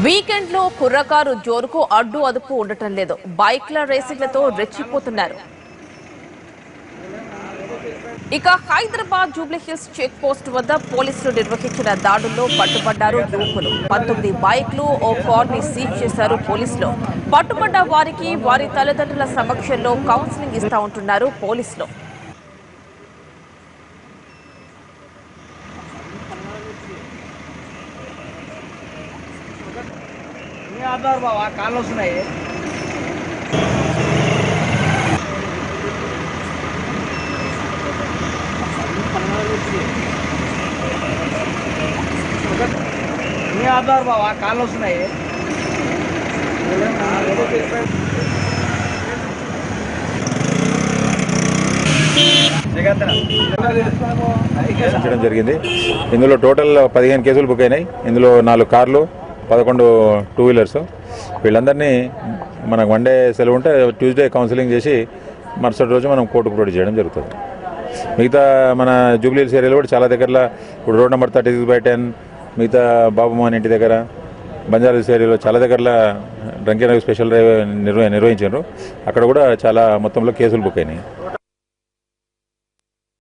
Weekend లో కుర్రకారు జోరుకు అడ్డు అదుపు ఉండటం లేదు. బైక్ల రేసింగ్లతో రెచ్చిపోతున్నారు. ఇక హైదరాబాద్ జూబ్లీహిల్స్ చెక్ పోస్ట్ వద్ద పోలీసులు నిర్వహించిన దాడుల్లో పట్టుబడ్డారు యువకులు. 19 బైక్లు, ఓ కార్ ని సీజ్ చేశారు పోలీసులు. పట్టుబడ్డ వారికి వారి తల్లిదండ్రుల సమక్షంలో కౌన్సిలింగ్ ఇస్తా ఉంటున్నారు పోలీసులు. ఆధార్ బావా కాళ్ళు వస్తున్నాయి. ఆధార్ బావా కాళ్ళు వస్తున్నాయి. జరిగింది. ఇందులో టోటల్ 15 కేసులు బుక్ అయినాయి. ఇందులో 4 కార్లు, 11 టూ వీలర్స్. వీళ్ళందరినీ మనకు వన్ డే సెలవు ఉంటే ట్యూస్డే కౌన్సిలింగ్ చేసి మరుసటి రోజు మనం కోర్టుకు ప్రొడ్యూస్ చేయడం జరుగుతుంది. మిగతా మన జూబ్లీహిల్స్ ఏరియాలో కూడా చాలా దగ్గరలో ఇప్పుడు రోడ్ నెంబర్ 36/10, మిగతా బాబుమోహన్ ఇంటి దగ్గర, బంజారాహిల్స్ ఏరియాలో చాలా దగ్గరలో drunk and drive special drive నిర్వహించారు. అక్కడ కూడా చాలా మొత్తంలో కేసులు బుక్ అయినాయి.